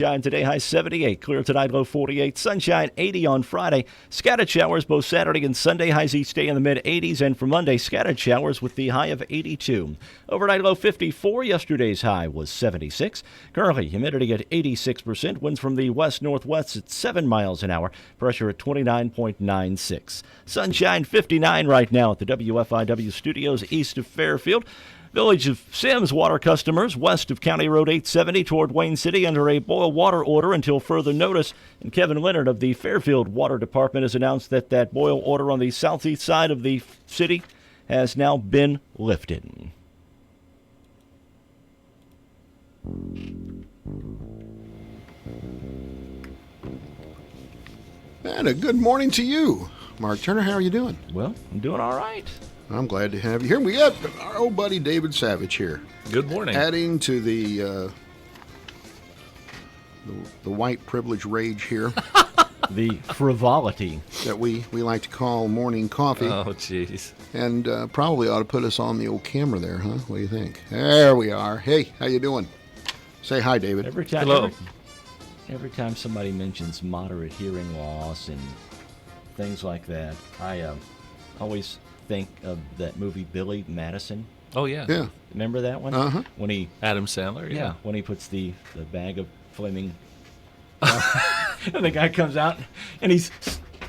Sunshine today, high 78. Clear tonight, low 48. Sunshine 80 on Friday. Scattered showers both Saturday and Sunday. Highs each day in the mid-80s. And for Monday, scattered showers with the high of 82. Overnight low 54. Yesterday's high was 76. Currently, humidity at 86%. Winds from the west-northwest at 7 miles an hour. Pressure at 29.96. Sunshine 59 right now at the WFIW studios east of Fairfield. Village of Sims water customers west of County Road 870 toward Wayne City under a boil water order until further notice. And Kevin Leonard of the Fairfield Water Department has announced that boil order on the southeast side of the city has now been lifted. And a good morning to you, Mark Turner. How are you doing? Well, I'm doing all right. I'm glad to have you here. We got our old buddy David Savage here. Good morning. Adding to the white privilege rage here The frivolity. that we like to call morning coffee. Oh, jeez. And probably ought to put us on the old camera there, huh? What do you think? There we are. Hey, how you doing? Say hi, David. Hello. Every time somebody mentions moderate hearing loss and things like that, I always think of that movie Billy Madison. Oh, yeah. Yeah. Remember that one? Uh-huh. When he Adam Sandler, yeah. when he puts the bag of flaming and the guy comes out and he's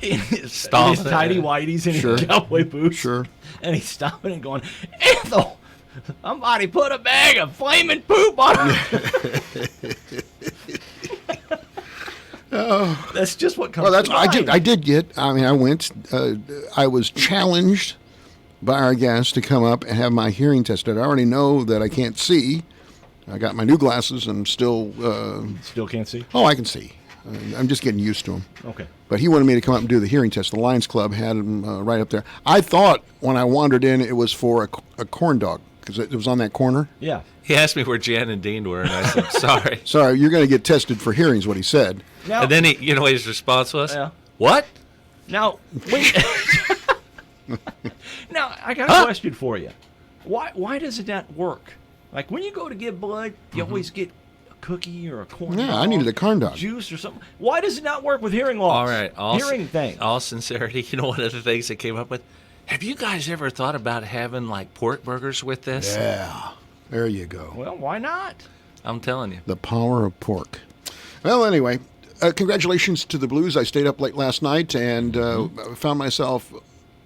in his Stomping. tidy whities and Sure. his cowboy boots. Sure. And he's stopping and going, Ethel, somebody put a bag of flaming poop on her. That's just what comes Well, to mind. I went. I was challenged by our guest to come up and have my hearing tested. I already know that I can't see. I got my new glasses and still. Still can't see? Oh, I can see. I'm just getting used to them. Okay. But he wanted me to come up and do the hearing test. The Lions Club had him right up there. I thought when I wandered in it was for a corn dog because it was on that corner. Yeah. He asked me where Jan and Dean were, and I said, sorry. Sorry, you're going to get tested for hearing is what he said. Now, And then his response was, Yeah. what? now, now I got a question for you. Why does it not work? Like when you go to give blood, you always get a cookie or a corn Yeah, dog, I needed a corn dog. juice or something. Why does it not work with hearing loss? All right. Hearing thing. All sincerity, one of the things they came up with, have you guys ever thought about having, like, pork burgers with this? Yeah, there you go. Well, why not? I'm telling you. The power of pork. Well, anyway, congratulations to the Blues. I stayed up late last night and found myself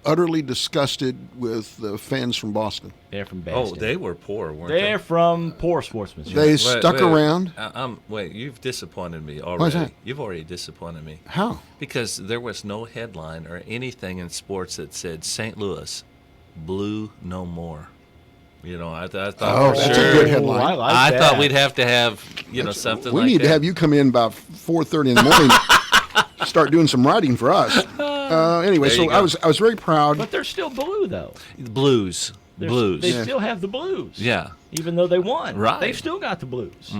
utterly disgusted with the fans from Boston. They're from Oh, Boston. they were poor, weren't They're from poor sportsmanship. They Wait, stuck wait. around. Wait, you've disappointed me already. Why's that? You've already disappointed me. How? Because there was no headline or anything in sports that said St. Louis, blue no more. I thought Oh, for that's a sure. good headline. I like I that. thought we'd have to have, something We like need that. to have you come in about 4:30 in the morning. Start doing some writing for us. Anyway, There so you I go. was very proud. But they're still blue, though. The Blues. They're- Blues. They still have the blues. Yeah. Even though they won. Right. They've still got the blues.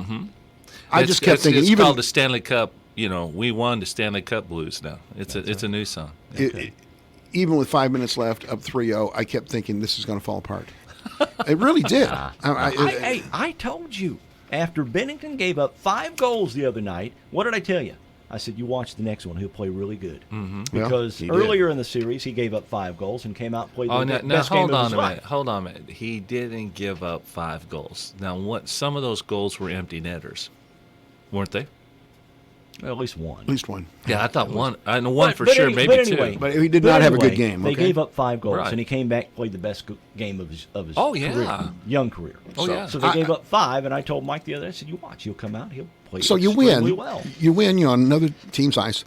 I just kept thinking, it's even called the Stanley Cup. We won the Stanley Cup Blues now. It's a new song. even with 5 minutes left, up 3-0, I kept thinking this is going to fall apart. It really did. I told you. After Bennington gave up 5 goals the other night, what did I tell you? I said, you watch the next one. He'll play really good. Mm-hmm. Because he did. earlier in the series, he gave up 5 goals and came out and played the Now best game hold of on his a life. minute. Hold on a minute. He didn't give up 5 goals. Now, some of those goals were empty netters, weren't they? Well, at least one. At least one. Yeah, I thought one. I know one for but sure, any- maybe but anyway, two. But he did not have a good game, They okay? gave up 5 goals, Right. and he came back and played the best game of his Oh, yeah. young career. Oh, yeah. So they gave up 5, and I told Mike the other day, I said, you watch, he'll come out, he'll play So you extremely win. well. You win. You're on another team's ice.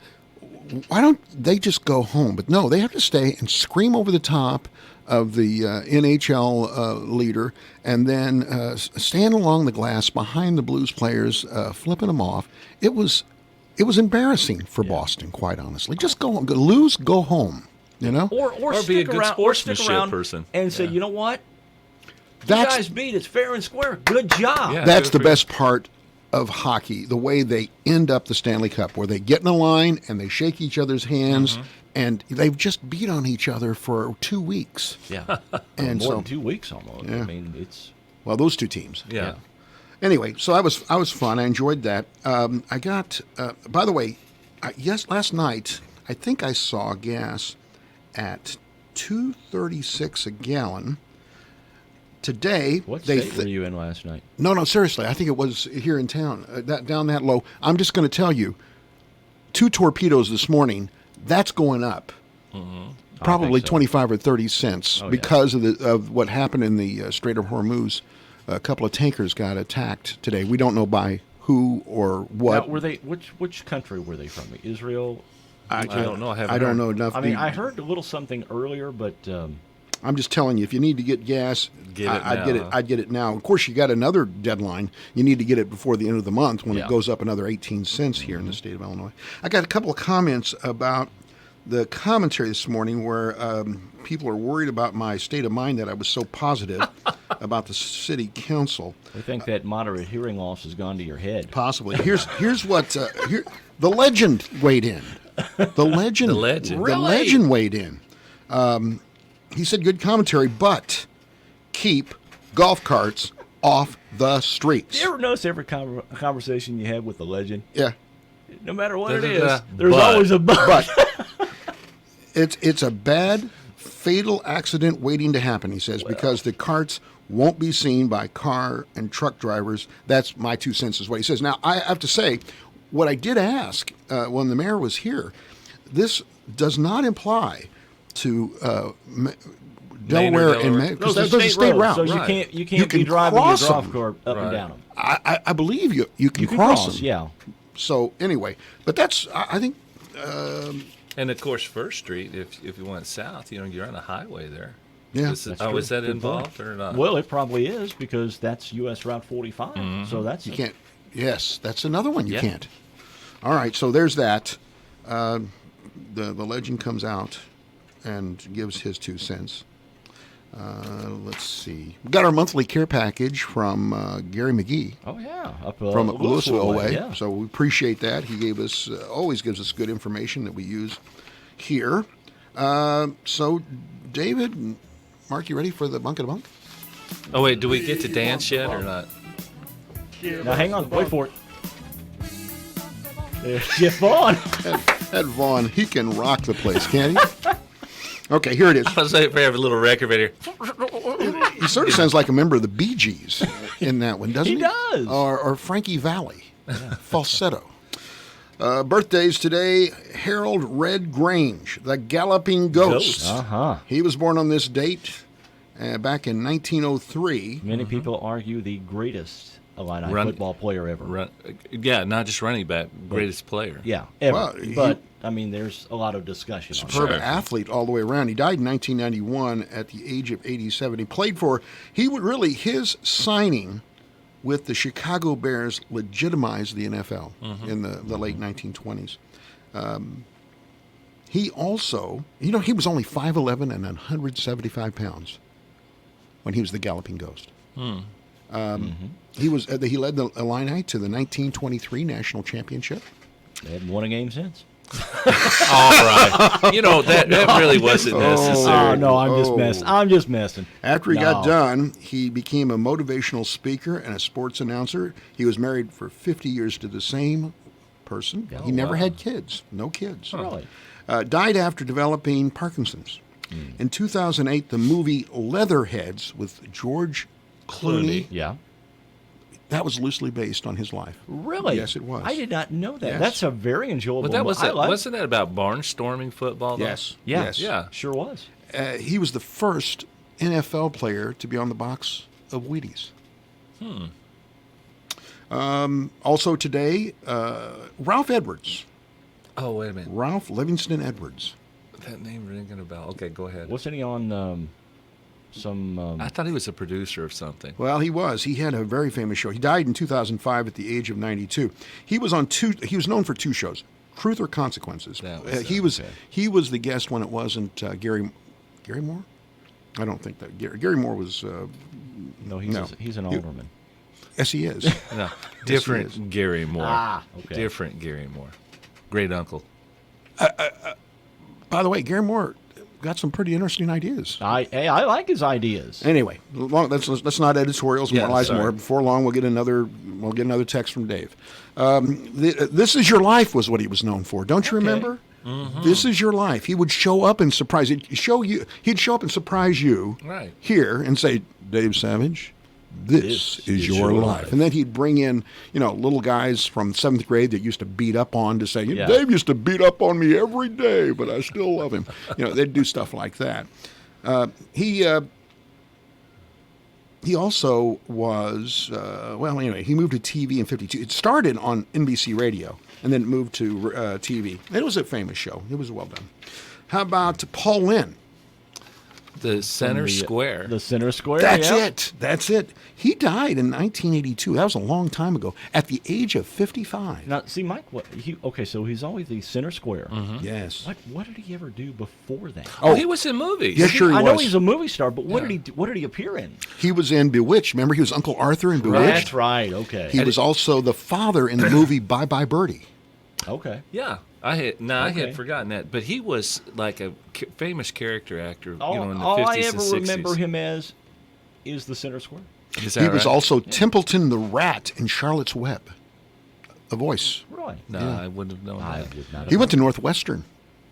Why don't they just go home? But no, they have to stay and scream over the top of the NHL leader, and then stand along the glass behind the Blues players, flipping them off. It was embarrassing for Boston, quite honestly. Just go lose, go home. You know, Or Or be a stick good around, sportsmanship person. and say, Yeah. you know what? You That's- guys beat us fair and square. Good job. Yeah. that's good the for you. best part of hockey, the way they end up the Stanley Cup, where they get in a line and they shake each other's hands, and they've just beat on each other for 2 weeks. Yeah. And More so, than 2 weeks almost. Yeah. I mean, it's... well, those two teams. Yeah. Anyway, so I was fun. I enjoyed that. I got. By the way, last night I think I saw gas at $2.36 a gallon. Today, What state were you in last night? No, seriously. I think it was here in town. Down that low. I'm just going to tell you, 2 torpedoes this morning. That's going up. Probably so. 25 or 30 cents Oh, because of what happened in the Strait of Hormuz. A couple of tankers got attacked today. We don't know by who or what. Now, were they which country were they from? Israel? I don't know. I haven't I don't heard. know enough. I mean, I heard a little something earlier, but I'm just telling you, if you need to get gas, Get it I'd now, get it. huh? I'd get it now. Of course, you got another deadline. You need to get it before the end of the month when Yeah. it goes up another 18 cents here in the state of Illinois. I got a couple of comments about the commentary this morning where people are worried about my state of mind that I was so positive about the city council. I think that moderate hearing loss has gone to your head. Possibly. Here's what the legend weighed in. The legend. The legend. The Really? legend weighed in. He said, "Good commentary, but keep golf carts off the streets." Do you ever notice every conversation you have with the legend, Yeah, no matter what it Da-da-da. is, there's But. always a but. but it's a bad, fatal accident waiting to happen. He says because the carts won't be seen by car and truck drivers. That's my 2 cents, is what he says. Now I have to say, what I did ask when the mayor was here, this does not imply to Delaware and Delaware. because Those there's are a state route. so right. you can't be can driving your cross golf them. cart up and Right. down them. I believe you can You can cross cross, them. yeah. So anyway, but that's I think And of course, First Street. If you went south, you're on a highway there. Yeah. Is, That's oh, true. is that Good involved or not? Well, it probably is because that's U.S. Route 45. So that's you can't. Yes, that's another one you Yeah. can't. All right, so there's that. The legend comes out and gives his 2 cents. Let's see. We got our monthly care package from Gary McGee Oh yeah, up from Louisville way. Yeah. So we appreciate that. He gave us always gives us good information that we use here. So David, and Mark, you ready for the bunk of the bunk? Oh wait, do we get to dance yet or not? Now hang on, wait for it. There's Jeff Vaughn. Ed Vaughn, he can rock the place, can't he? Okay, here it is. I was waiting for a little record right here. He sort of sounds like a member of the Bee Gees in that one, doesn't he? He does. Or Frankie Valli, falsetto. Birthdays today: Harold Red Grange, the Galloping Ghost. Uh-huh. He was born on this date back in 1903. Many people argue the greatest Illini Run- football player ever. Yeah, not just running back, greatest player. Yeah, ever. Well, but I mean, there's a lot of discussion on Superb that. athlete all the way around. He died in 1991 at the age of 87. He played for. His signing with the Chicago Bears legitimized the NFL in the late 1920s. He also, he was only 5'11" and 175 pounds when he was the Galloping Ghost. He led the Illini to the 1923 national championship. They hadn't won a game since. All right. That really wasn't necessary. Oh no, I'm just messing. After he No. got done, he became a motivational speaker and a sports announcer. He was married for 50 years to the same person. Oh, He never wow. had kids, no kids. Really? Died after developing Parkinson's. In 2008, the movie Leatherheads with George Clooney, Yeah. that was loosely based on his life. Really? Yes, it was. I did not know that. Yes. That's a very enjoyable. But that was I like- wasn't that about barnstorming football? Though? Yes. Yeah. Yes. Yeah. Sure was. He was the first NFL player to be on the box of Wheaties. Also today, Ralph Edwards. Oh wait a minute. Ralph Livingston Edwards. That name ringing a bell. Okay, go ahead. Wasn't he on some? I thought he was a producer of something. Well, he was. He had a very famous show. He died in 2005 at the age of 92. He was on He was known for 2 shows: Truth or Consequences. That was he it, was. okay. He was the guest when it wasn't Gary Moore. I don't think that Gary Moore was. No, he's No. he's an alderman. Yes, he is. No, is. different Gary Moore. Ah, okay. Different Gary Moore. Great uncle. By the way, Gary Moore got some pretty interesting ideas. I like his ideas. Anyway, let's not editorials. Yeah, Moralize sorry. more. Before long, we'll get another text from Dave. This Is Your Life was what he was known for. Don't you remember? Mm-hmm. This Is Your Life. He would show up and surprise you. He'd show up and surprise you Right. here and say, Dave Savage, this is your life. And then he'd bring in, little guys from 7th grade that used to beat up on to say, Yeah. Dave used to beat up on me every day, but I still love him. They'd do stuff like that. He also was, he moved to TV in 52. It started on NBC Radio and then moved to TV. It was a famous show. It was well done. How about Paul Lynn? The center square. The center square. That's yeah. it. That's it. He died in 1982. That was a long time ago, at the age of 55. Now, see, Mike. So he's always the center square. Yes. What did he ever do before that? Oh, he was in movies. Yes, sure he I know was. he's a movie star, but what did he appear in? He was in Bewitched. Remember, he was Uncle Arthur in Bewitched. That's right. Okay. He was also the father in the movie Bye Bye Birdie. Okay. Yeah. I Okay. had forgotten that. But he was like a famous character actor, in the All 50s I and ever 60s. remember him as is the center square. Is that He was right? also Templeton the Rat in Charlotte's Web. The voice. Really? No, I wouldn't have known I that. would not. He went to Northwestern,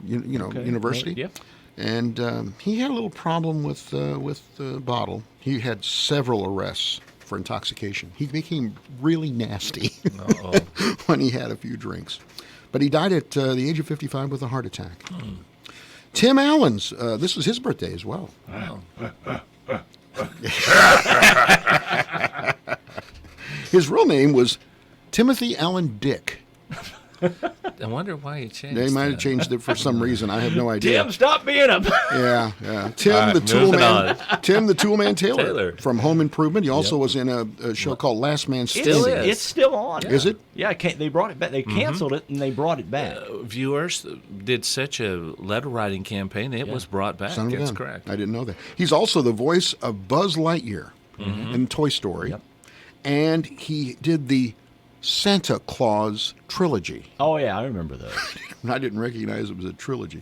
Okay. University. Yep. And he had a little problem with the bottle. He had several arrests for intoxication. He became really nasty Uh-oh. when he had a few drinks. But he died at the age of 55 with a heart attack. Tim Allen's, this was his birthday as well. Wow. His real name was Timothy Allen Dick. I wonder why he changed They might have that. changed it for some reason. I have no idea. Tim, stop being a. Yeah. Tim All right, the Tool moving Man. on. Tim the Toolman Taylor, Taylor. from Home Improvement. He also was in a show called Last Man Standing. Still is. It's still on. Is it? Yeah, they brought it back. They canceled it and they brought it back. Viewers did such a letter writing campaign, it was brought back. Son of a That's gun. correct. I didn't know that. He's also the voice of Buzz Lightyear in Toy Story. Yep. And he did the Santa Claus trilogy. Oh yeah, I remember those. I didn't recognize it was a trilogy.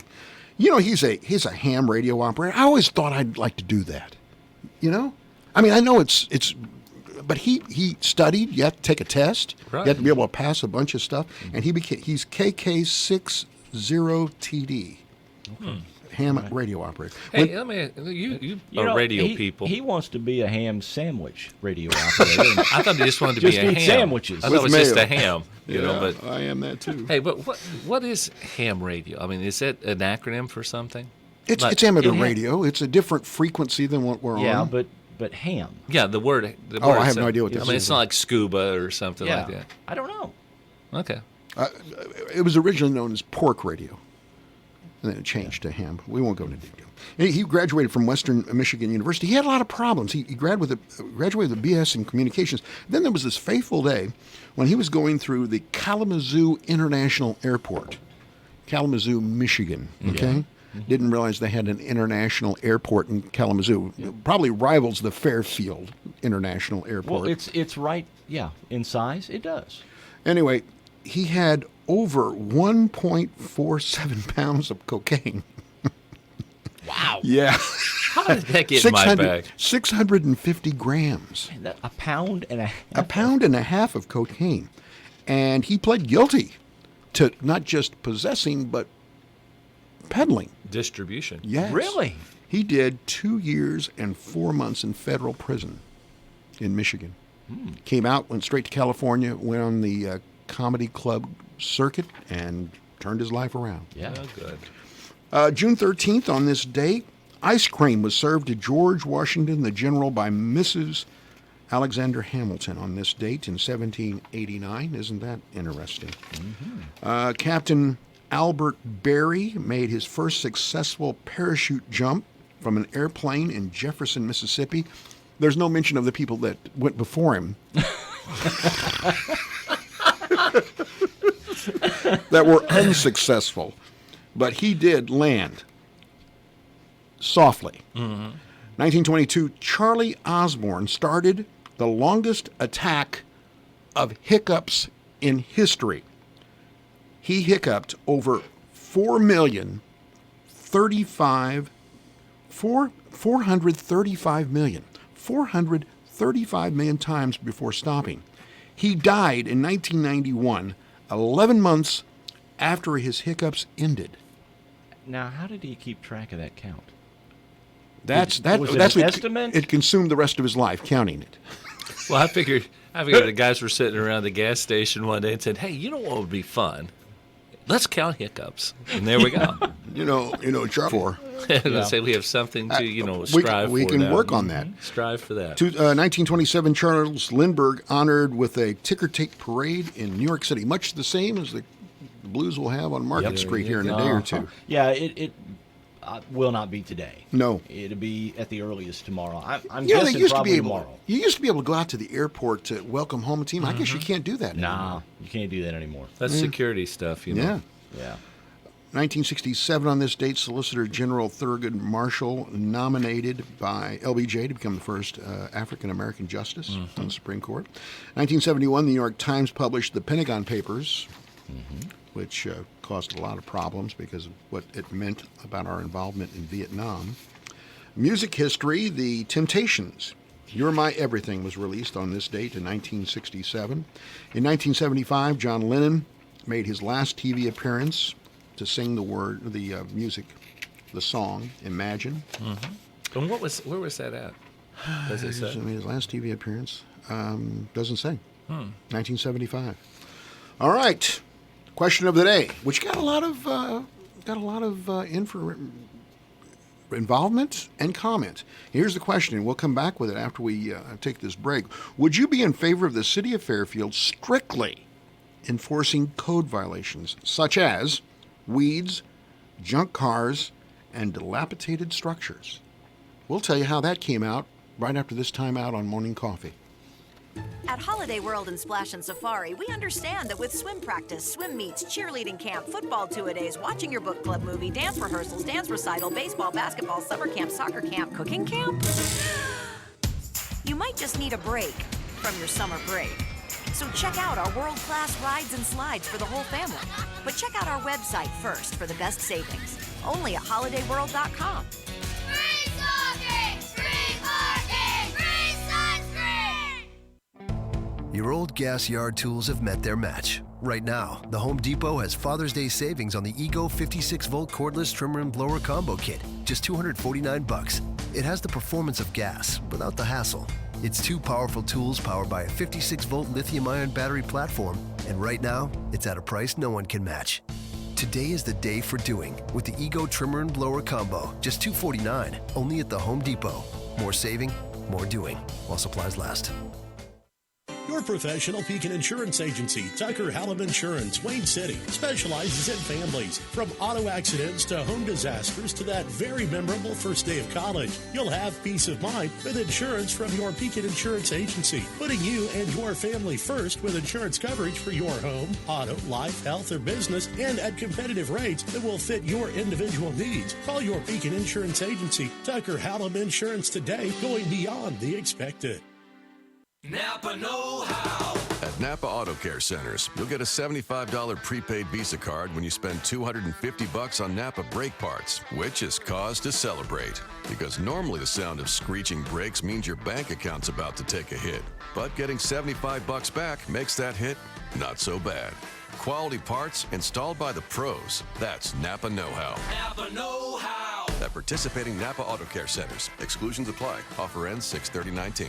He's a ham radio operator. I always thought I'd like to do that. I mean, I know it's but he studied. You have to take a test. Right. You have to be able to pass a bunch of stuff. And he's KK60TD. Ham radio operator. Hey, let me. You are radio people. He wants to be a ham sandwich radio operator. I thought he just wanted to Just be a eat ham. sandwiches. I thought With it was just mayo. a ham. But I am that too. hey, but what is ham radio? I mean, is that an acronym for something? It's Like- amateur it ha- radio. It's a different frequency than what we're yeah, on. but ham. Yeah, the word. The Oh, word I have itself. no idea what this I mean, is. it's not like scuba or something Yeah, like that. I don't know. Okay. It was originally known as pork radio. And then it changed to ham. We won't go into detail. He graduated from Western Michigan University. He had a lot of problems. He graduated with a BS in communications. Then there was this fateful day when he was going through the Kalamazoo International Airport, Kalamazoo, Michigan. Okay? Didn't realize they had an international airport in Kalamazoo. Probably rivals the Fairfield International Airport. Well, it's right. Yeah, in size, it does. Anyway, he had over 1.47 pounds of cocaine. Wow. Yeah. How did that get in my bag? 650 grams. Man, a pound and a half. A pound and a half of cocaine. And he pled guilty to not just possessing, but peddling. Distribution. Yes. Really? He did 2 years and 4 months in federal prison in Michigan. Came out, went straight to California, went on the comedy club circuit, and turned his life around. Yeah. Oh, good. June 13th, on this day, ice cream was served to George Washington the General by Mrs. Alexander Hamilton on this date in 1789. Isn't that interesting? Captain Albert Berry made his first successful parachute jump from an airplane in Jefferson, Mississippi. There's no mention of the people that went before him that were unsuccessful. But he did land softly. 1922, Charlie Osborne started the longest attack of hiccups in history. He hiccuped over 4,035,000 435 million. 435 million times before stopping. He died in 1991, 11 months after his hiccups ended. Now, how did he keep track of that count? That's Was it that's an what estimate? it consumed the rest of his life counting it. Well, I figured the guys were sitting around the gas station one day and said, "Hey, you know what would be fun? Let's count hiccups." And there we go. Charles. Let's say we have something to strive we for. can now. work on that. Strive for that. 1927, Charles Lindbergh honored with a ticker tape parade in New York City, much the same as the Blues will have on Market Street here in a day or two. Yeah, it will not be today. No. It'll be at the earliest tomorrow. I'm They guessing used to probably be able. tomorrow. You used to be able to go out to the airport to welcome home a team. I guess you can't do that anymore. Nah, you can't do that anymore. That's security stuff, Yeah. Yeah. 1967, on this date, Solicitor General Thurgood Marshall nominated by LBJ to become the first African-American justice on the Supreme Court. 1971, the New York Times published the Pentagon Papers, which caused a lot of problems because of what it meant about our involvement in Vietnam. Music history, The Temptations, You're My Everything, was released on this date in 1967. In 1975, John Lennon made his last TV appearance to sing the song, Imagine. And where was that at? Does it say? His last TV appearance doesn't say. 1975. All right. Question of the day, which got a lot of involvement and comment. Here's the question, and we'll come back with it after we take this break. Would you be in favor of the city of Fairfield strictly enforcing code violations such as weeds, junk cars, and dilapidated structures? We'll tell you how that came out right after this time out on Morning Coffee. At Holiday World and Splash and Safari, we understand that with swim practice, swim meets, cheerleading camp, football two-a-days, watching your book club movie, dance rehearsals, dance recital, baseball, basketball, summer camp, soccer camp, cooking camp, you might just need a break from your summer break. So check out our world-class rides and slides for the whole family. But check out our website first for the best savings. Only at holidayworld.com. Free smoking! Free parking! Free sunscreen! Your old gas yard tools have met their match. Right now, the Home Depot has Father's Day savings on the Ego 56-volt cordless trimmer and blower combo kit, just $249. It has the performance of gas without the hassle. It's two powerful tools powered by a 56-volt lithium-ion battery platform, and right now, it's at a price no one can match. Today is the day for doing with the Ego trimmer and blower combo, just $249, only at the Home Depot. More saving, more doing, while supplies last. Your professional Pekin Insurance Agency, Tucker Hallam Insurance, Wayne City, specializes in families. From auto accidents to home disasters to that very memorable first day of college, you'll have peace of mind with insurance from your Pekin Insurance Agency, putting you and your family first with insurance coverage for your home, auto, life, health, or business, and at competitive rates that will fit your individual needs. Call your Pekin Insurance Agency, Tucker Hallam Insurance today, going beyond the expected. Napa know-how. At Napa Auto Care Centers, you'll get a $75 prepaid Visa card when you spend $250 on Napa brake parts, which is cause to celebrate. Because normally the sound of screeching brakes means your bank account's about to take a hit. But getting $75 back makes that hit not so bad. Quality parts installed by the pros. That's Napa know-how. Napa know-how. At participating Napa Auto Care Centers. Exclusions apply. Offer ends 6/30/19.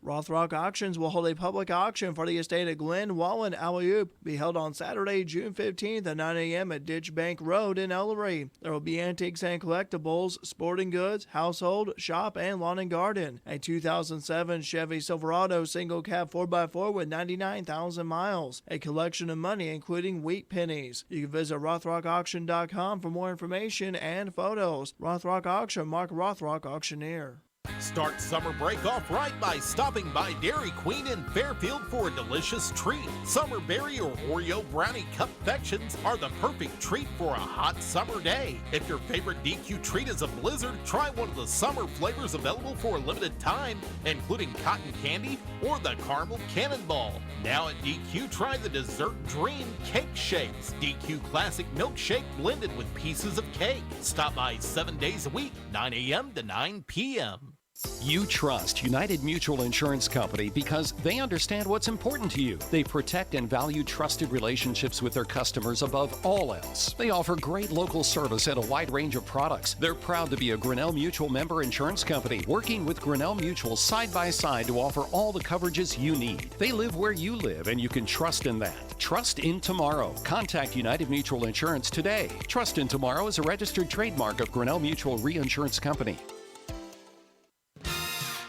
Rothrock Auctions will hold a public auction for the estate of Glenn Wallen Alley-Oop, be held on Saturday, June 15th at 9 a.m. at Ditch Bank Road in Ellery. There will be antiques and collectibles, sporting goods, household, shop, and lawn and garden. A 2007 Chevy Silverado single cab 4x4 with 99,000 miles. A collection of money including wheat pennies. You can visit rothrockauction.com for more information and photos. Rothrock Auction, Mark Rothrock Auctioneer. Start summer break off right by stopping by Dairy Queen in Fairfield for a delicious treat. Summer berry or Oreo brownie confections are the perfect treat for a hot summer day. If your favorite DQ treat is a blizzard, try one of the summer flavors available for a limited time, including cotton candy or the caramel cannonball. Now at DQ, try the Dessert Dream Cake Shakes. DQ Classic Milkshake blended with pieces of cake. Stop by 7 days a week, 9 a.m. to 9 p.m. You trust United Mutual Insurance Company because they understand what's important to you. They protect and value trusted relationships with their customers above all else. They offer great local service and a wide range of products. They're proud to be a Grinnell Mutual member insurance company, working with Grinnell Mutual side by side to offer all the coverages you need. They live where you live, and you can trust in that. Trust in tomorrow. Contact United Mutual Insurance today. Trust in Tomorrow is a registered trademark of Grinnell Mutual Reinsurance Company.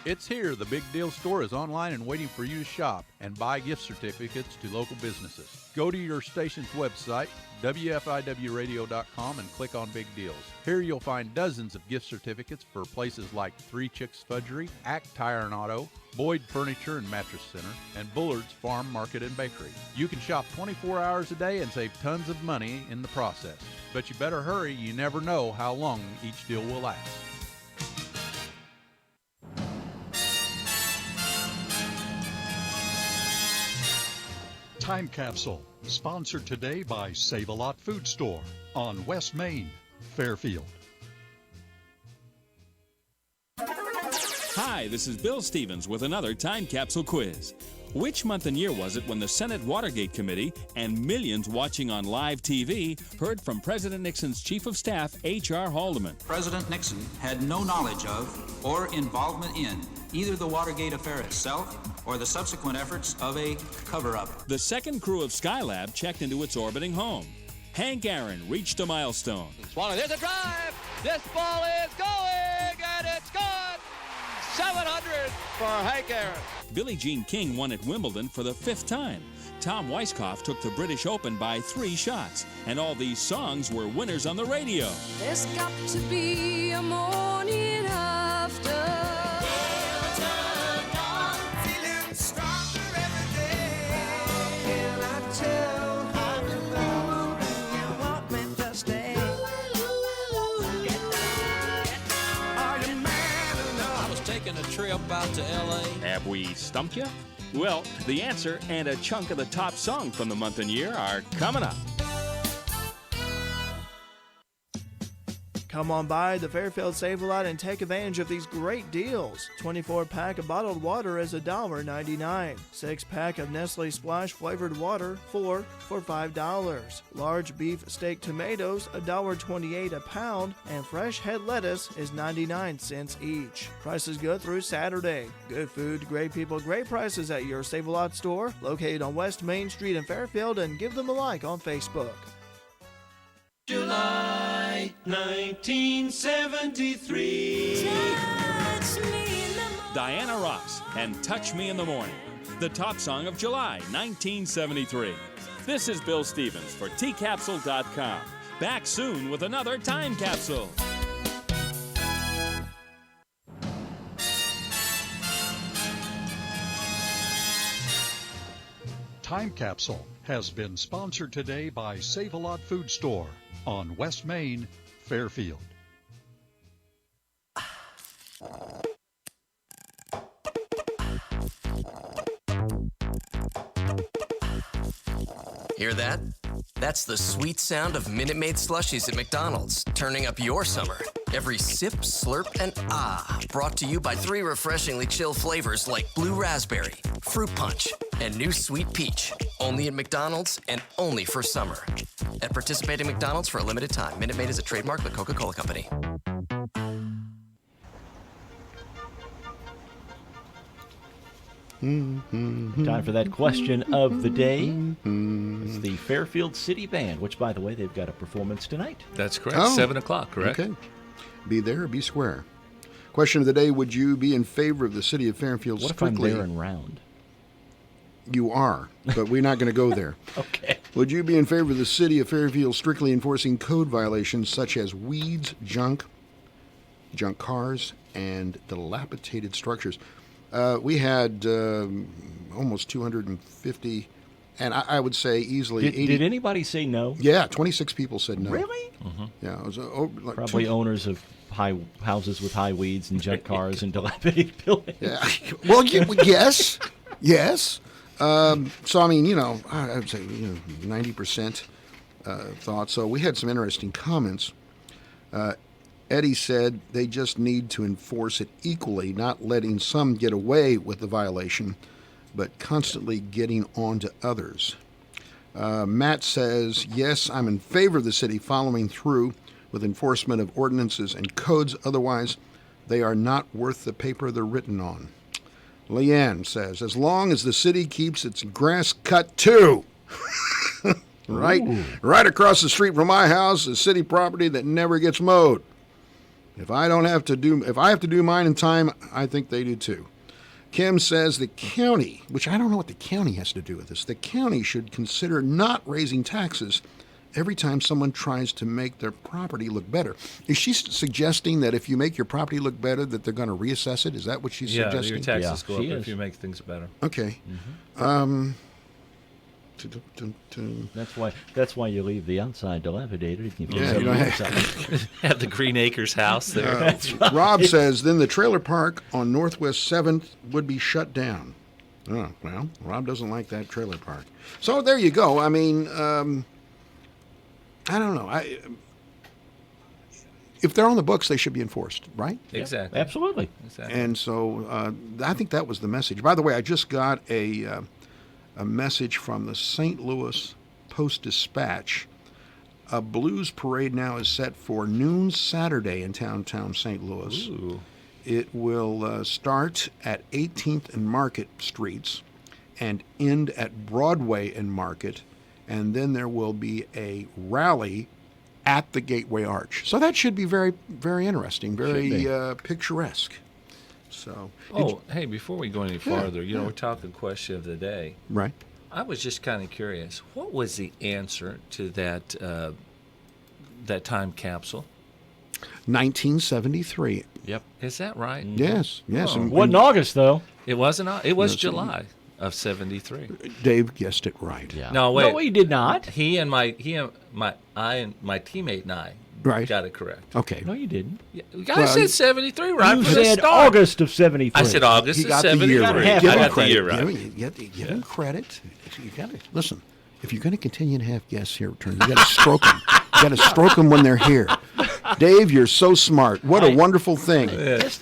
It's here. The Big Deal Store is online and waiting for you to shop and buy gift certificates to local businesses. Go to your station's website, WFIWradio.com, and click on Big Deals. Here you'll find dozens of gift certificates for places like Three Chicks Fudgery, Act Tire and Auto, Boyd Furniture and Mattress Center, and Bullard's Farm Market and Bakery. You can shop 24 hours a day and save tons of money in the process. But you better hurry. You never know how long each deal will last. Time Capsule, sponsored today by Save-A-Lot Food Store on West Main, Fairfield. Hi, this is Bill Stevens with another Time Capsule quiz. Which month and year was it when the Senate Watergate Committee and millions watching on live TV heard from President Nixon's Chief of Staff, H.R. Haldeman? President Nixon had no knowledge of or involvement in either the Watergate affair itself or the subsequent efforts of a cover-up. The second crew of Skylab checked into its orbiting home. Hank Aaron reached a milestone. There's a drive! This ball is going, and it's gone! 700 for Hank Aaron. Billie Jean King won at Wimbledon for the 5th time. Tom Weiskopf took the British Open by 3 shots. And all these songs were winners on the radio. There's got to be a morning after. Trip out to L.A. Have we stumped you? Well, the answer and a chunk of the top song from the month and year are coming up. Come on by the Fairfield Save-A-Lot and take advantage of these great deals. 24-pack of bottled water is $1.99. 6-pack of Nestle Splash flavored water, 4 for $5. Large beef steak tomatoes, $1.28 a pound, and fresh head lettuce is 99 cents each. Prices good through Saturday. Good food, great people, great prices at your Save-A-Lot store, located on West Main Street in Fairfield, and give them a like on Facebook. July 1973. Diana Ross and Touch Me in the Morning, the top song of July 1973. This is Bill Stevens for tcapsule.com. Back soon with another Time Capsule. Time Capsule has been sponsored today by Save-A-Lot Food Store on West Main, Fairfield. Hear that? That's the sweet sound of Minute Maid slushies at McDonald's, turning up your summer. Every sip, slurp, and brought to you by 3 refreshingly chill flavors like Blue Raspberry, Fruit Punch, and New Sweet Peach. Only at McDonald's and only for summer. At participating McDonald's for a limited time. Minute Maid is a trademark of the Coca-Cola Company. Time for that question of the day. It's the Fairfield City Band, which, by the way, they've got a performance tonight. That's correct. 7 o'clock, correct? Okay. Be there or be square. Question of the day, would you be in favor of the city of Fairfield What strictly? if I'm there and round? You are, but we're not going to go there. Okay. Would you be in favor of the city of Fairfield strictly enforcing code violations such as weeds, junk, junk cars, and dilapidated structures. We had almost 250, and I would say easily 80. Did anybody say no? Yeah, 26 people said no. Really? Yeah, it was like Probably owners of high houses with high weeds and junk cars and dilapidated buildings. Yeah. Well, yes, yes. So I mean, I would say 90% thought. So we had some interesting comments. Eddie said they just need to enforce it equally, not letting some get away with the violation, but constantly getting on to others. Matt says, yes, I'm in favor of the city following through with enforcement of ordinances and codes. Otherwise, they are not worth the paper they're written on. Leanne says, as long as the city keeps its grass cut too. Right across the street from my house is city property that never gets mowed. If I have to do mine in time, I think they do too. Kim says the county, which I don't know what the county has to do with this, the county should consider not raising taxes every time someone tries to make their property look better. Is she suggesting that if you make your property look better, that they're going to reassess it? Is that what she's suggesting? Your taxes go up if you make things better. Okay. That's why you leave the outside dilapidated. You have the Green Acres house there. That's right. Rob says then the trailer park on Northwest 7th would be shut down. Oh, well, Rob doesn't like that trailer park. So there you go. I mean, I don't know. If they're on the books, they should be enforced, right? Exactly. Absolutely. Exactly. And so I think that was the message. By the way, I just got a message from the St. Louis Post-Dispatch. A blues parade now is set for noon Saturday in downtown St. Louis. Ooh. It will start at 18th and Market Streets and end at Broadway and Market, and then there will be a rally at the Gateway Arch. So that should be very, very interesting, very picturesque. So, hey, before we go any farther, we're talking question of the day. Right. I was just kind of curious. What was the answer to that that time capsule? 1973. Yep. Is that right? Yes, yes. Oh. And Wasn't August, though. It wasn't. It was No, July of 73. Dave guessed it right. Yeah. No, wait. No, he did not. He and my teammate and I got it correct. Okay. No, you didn't. Yeah, I said 73 right You from the said start. August of 73. I said August He of got the 73. year I right. got the year right. Give him credit. You got to listen. If you're going to continue to have guests here, you got to stroke them. You got to stroke them when they're here. Dave, you're so smart. What a wonderful thing.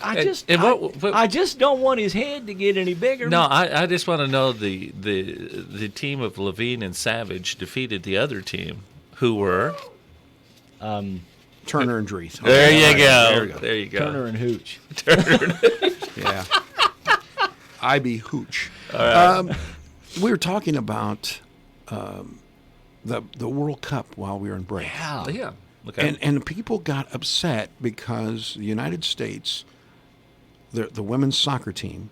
I just don't want his head to get any bigger. No, I just want to know the team of Levine and Savage defeated the other team, who were Turner and Dries. There you go. There we go. There you go. Turner and Hooch. Yeah. I.B. Hooch. All right. We were talking about the World Cup while we were in break. Yeah. Okay. And people got upset because the United States, the women's soccer team,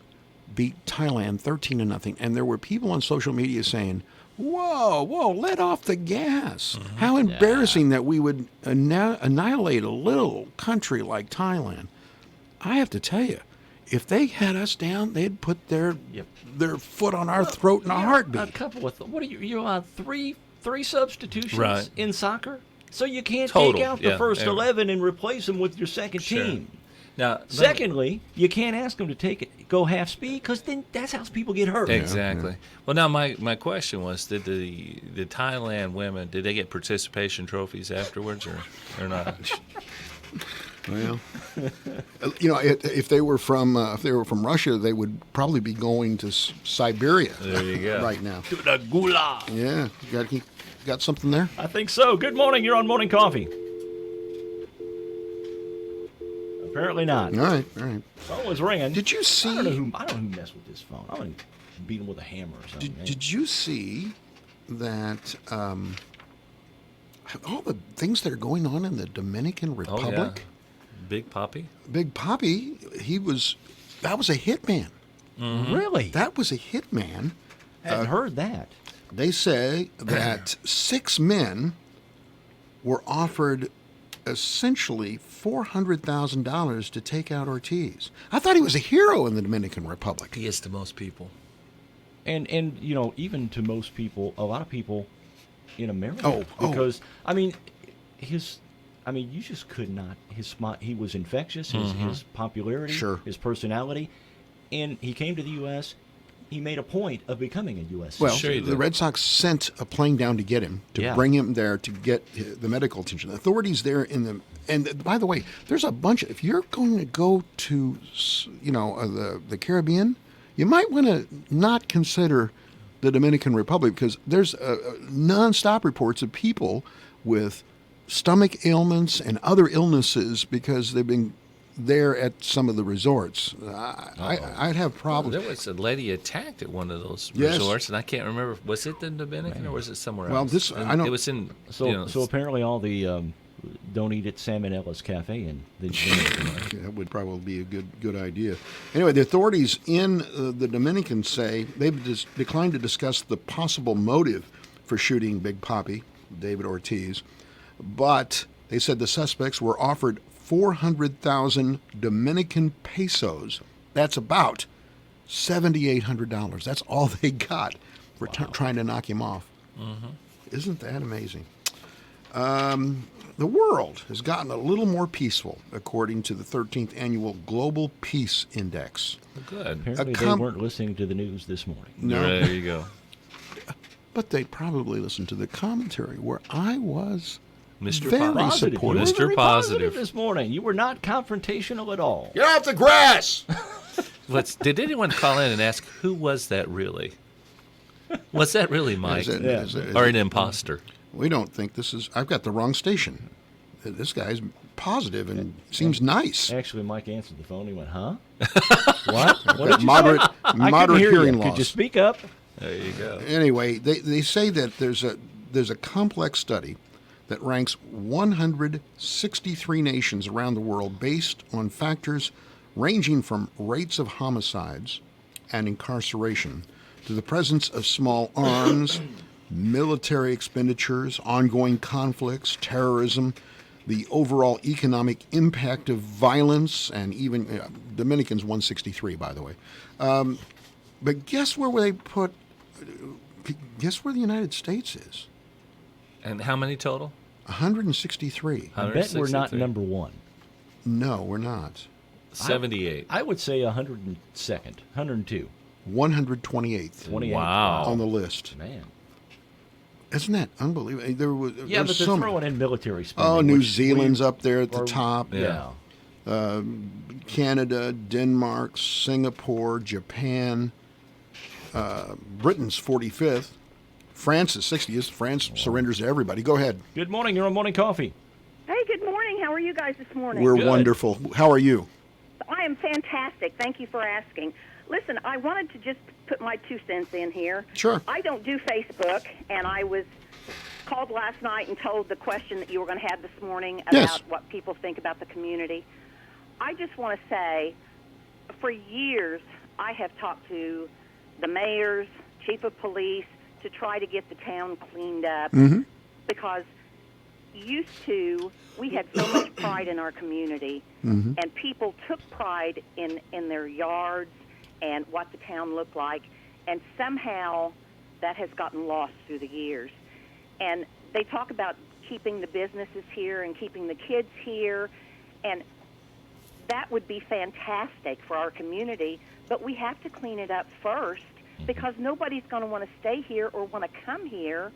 beat Thailand 13-0, and there were people on social media saying, "Whoa, let off the gas! Mm-hmm. How embarrassing that we would annihilate a little country like Thailand." I have to tell you, if they had us down, they'd put their foot on our throat in a heartbeat. A couple of what are you on three substitutions in soccer? So you can't Total, take out the first yeah. 11 and replace them with your second team. Now, secondly, you can't ask them to go half speed because then that's how people get hurt. Exactly. Well, now my question was: did the Thailand women they get participation trophies afterwards or not? Well, if they were from Russia, they would probably be going to Siberia. There you go. Right now. To the gulag. Yeah, you got something there? I think so. Good morning. You're on Morning Coffee. Apparently not. All right. Phone was ringing. Did you see? I don't know who messed with this phone. I'm going to beat him with a hammer or something. Did you see that all the things that are going on in the Dominican Republic? Oh, yeah. Big Papi? Big Papi, that was a hitman. Mm-hmm. Really? That was a hitman. I hadn't heard that. They say that 6 men were offered essentially $400,000 to take out Ortiz. I thought he was a hero in the Dominican Republic. He is to most people. And you know, even to most people, a lot of people in America. Oh. Because I mean, you just could not. He was infectious. His popularity, Sure. his personality, and he came to the U.S. He made a point of becoming a U.S. Well, citizen. the Red Sox sent a plane down to get him, to bring him there to get the medical attention. The authorities there and by the way, there's a bunch of, if you're going to go to, the Caribbean, you might want to not consider the Dominican Republic, because there's nonstop reports of people with stomach ailments and other illnesses because they've been there at some of the resorts. I'd have problems. There was a lady attacked at one of those Yes. resorts, and I can't remember. Was it the Dominican or was it somewhere Well, else? I don't. It was in. So apparently all the don't eat at Salmonella's Cafe in the Dominican. That would probably be a good idea. Anyway, the authorities in the Dominican say they've declined to discuss the possible motive for shooting Big Papi, David Ortiz, but they said the suspects were offered 400,000 Dominican pesos. That's about $7,800. That's all they got for trying to knock him off. Isn't that amazing? The world has gotten a little more peaceful, according to the 13th Annual Global Peace Index. Good. Apparently they weren't listening to the news this morning. No. There you go. But they probably listened to the commentary, where I was Mr. very Positive. supportive. You were very Mr. Positive. this morning. You were not confrontational at all. Get off the grass! Did anyone call in and ask, who was that really? Was that really Mike? Or an imposter? We don't think this is. I've got the wrong station. This guy's positive and seems nice. Actually, Mike answered the phone. He went, "Huh? What? What did you Moderate say? I couldn't moderate hear hearing you. loss. Could you speak up?" There you go. Anyway, they say that there's a complex study that ranks 163 nations around the world based on factors ranging from rates of homicides and incarceration to the presence of small arms, military expenditures, ongoing conflicts, terrorism, the overall economic impact of violence, and even Dominicans 163, by the way. But guess where they put? Guess where the United States is? And how many total? 163. I bet we're not number one. No, we're not. 78. I would say 102nd, 102. 128th. 28. Wow. On the list. Man. Isn't that unbelievable? There was Yeah, but there's they're so throwing in military spending. Oh, New which Zealand's we- up there at the or- top. Yeah. Canada, Denmark, Singapore, Japan. Britain's 45th. France is 60th. France surrenders to everybody. Go ahead. Good morning. You're on Morning Coffee. Hey, good morning. How are you guys this morning? We're wonderful. How are you? I am fantastic. Thank you for asking. Listen, I wanted to just put my 2 cents in here. Sure. I don't do Facebook, and I was called last night and told the question that you were going to have this morning about Yes. what people think about the community. I just want to say, for years, I have talked to the mayors, chief of police, to try to get the town cleaned up because used to, we had so much pride in our community, and people took pride in their yards and what the town looked like, and somehow that has gotten lost through the years. And they talk about keeping the businesses here and keeping the kids here, and that would be fantastic for our community, but we have to clean it up first because nobody's going to want to stay here or want to come here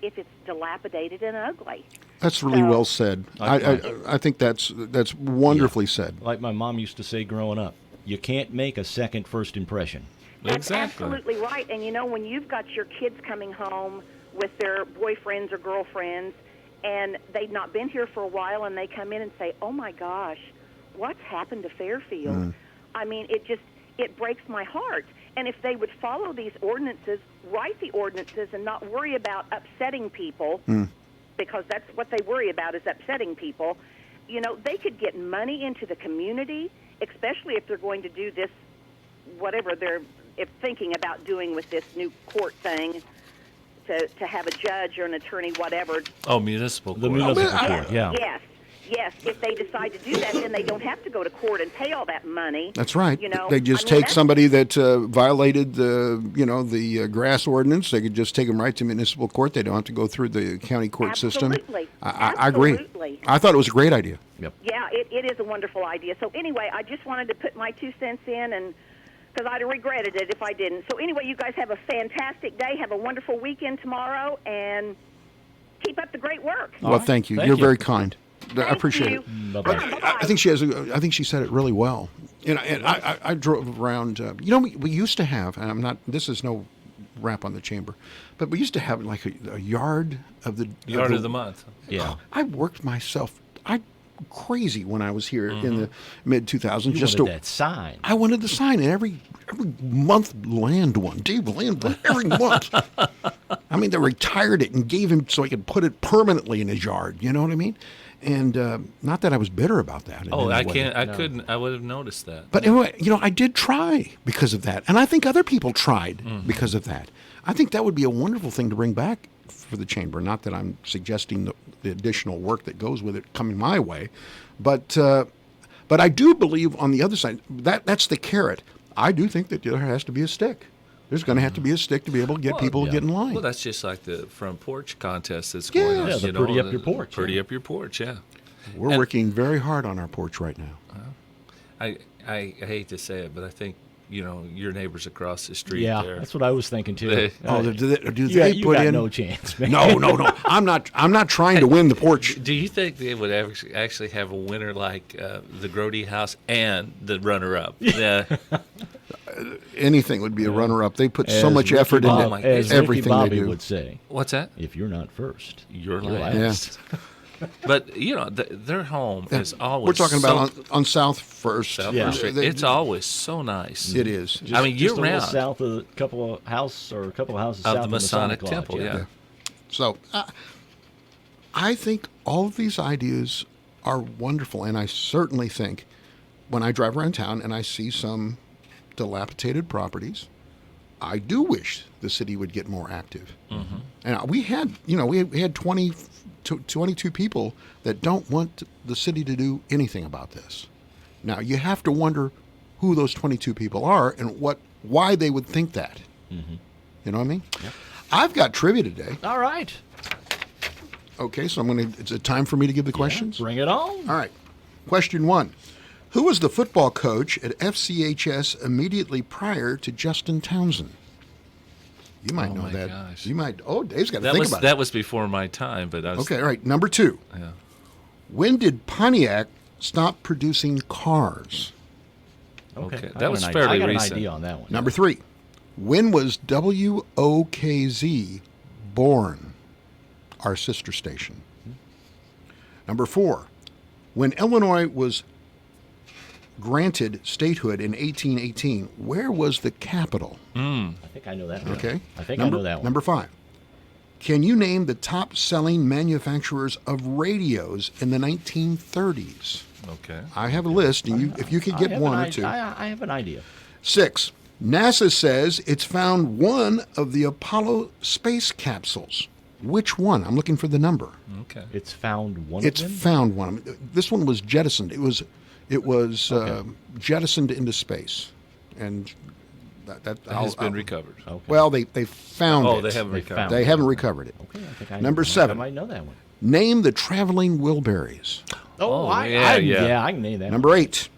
if it's dilapidated and ugly. That's really well said. I think that's wonderfully said. Like my mom used to say growing up, you can't make a second first impression. That's absolutely right. And, you know, when you've got your kids coming home with their boyfriends or girlfriends and they've not been here for a while and they come in and say, oh, my gosh, what's happened to Fairfield? I mean, it breaks my heart. And if they would follow these ordinances, write the ordinances and not worry about upsetting people, because that's what they worry about is upsetting people, you know, they could get money into the community, especially if they're going to do this, whatever they're thinking about doing with this new court thing, to have a judge or an attorney, whatever. Oh, municipal court. The municipal court, yeah. Yes. yes, if they decide to do that, then they don't have to go to court and pay all that money. That's right. You know, they just take somebody that violated the grass ordinance. They could just take them right to municipal court. They don't have to go through the county court system. I agree. I thought it was a great idea. Yep. Yeah, it is a wonderful idea. So anyway, I just wanted to put my 2 cents in, and because I'd have regretted it if I didn't. So anyway, you guys have a fantastic day. Have a wonderful weekend tomorrow, and keep up the great work. Well, thank you. You're very kind. I appreciate you. it. Bye-bye. I think I think she said it really well. And I drove around. We used to have, and I'm not. This is no rap on the chamber, but we used to have like a yard of the Yard of the month. Yeah. I worked myself. Crazy when I was here in the mid 2000s. You just wanted that sign. I wanted the sign, and every month land one. Dave land one every month. I mean, they retired it and gave him so he could put it permanently in his yard. You know what I mean? And not that I was bitter about that. Oh, in I any way. can't. I couldn't. I would have noticed that. But anyway, I did try because of that, and I think other people tried because of that. I think that would be a wonderful thing to bring back for the chamber. Not that I'm suggesting the additional work that goes with it coming my way, but I do believe on the other side that's the carrot. I do think that there has to be a stick. There's going to have to be a stick to be able to get people to get in line. Well, that's just like the front porch contest that's going on. Yeah, the pretty up your porch. Pretty up your porch, yeah. We're working very hard on our porch right now. I hate to say it, but I think your neighbors across the street. Yeah, there, that's what I was thinking too. Do they you put got in? no chance, man. No. I'm not trying to win the porch. Do you think they would actually have a winner like the Grody House and the runner-up? Yeah. Anything would be a runner-up. They put so As much Ricky effort Bob- into as everything Ricky Bobby they do. would say, What's that? if you're not first, You're you're last. But their home is always. We're talking about on South First. South Yeah. First Street. It's always so nice. It is. I mean, just a year little round south of a couple of houses of south the Masonic Lodge, Temple. Yeah. So I think all of these ideas are wonderful, and I certainly think when I drive around town and I see some dilapidated properties, I do wish the city would get more active. Mm-hmm. And we had 22 people that don't want the city to do anything about this. Now you have to wonder who those 22 people are and why they would think that. Mm-hmm. You know what I mean? Yep. I've got trivia today. All right. Okay, so it's time for me to give the questions? Bring it on. All right. Question 1. Who was the football coach at FCHS immediately prior to Justin Townsend? You might know that. Gosh. You might. Oh, Dave's got to think about it. That was before my time, but I was. Okay, all right. Number 2. Yeah. When did Pontiac stop producing cars? Okay. I That got was an fairly I got recent. an idea on that one. Number 3. When was WOKZ born? Our sister station. Number 4. When Illinois was granted statehood in 1818, where was the capital? I think I know that one. Okay. I think I know that one. Number 5. Can you name the top-selling manufacturers of radios in the 1930s? Okay. I have a list, and if you could get one or two. I have an idea. 6. NASA says it's found one of the Apollo space capsules. Which one? I'm looking for the number. Okay. It's found one It's of them? found one. This one was jettisoned. It was jettisoned into space, and that has been recovered. Okay. Well, they found it. Oh, they haven't recovered. They haven't recovered it. Okay, I think Number 7. I might know that one. Name the traveling Wilburys. I can name that. Number 8.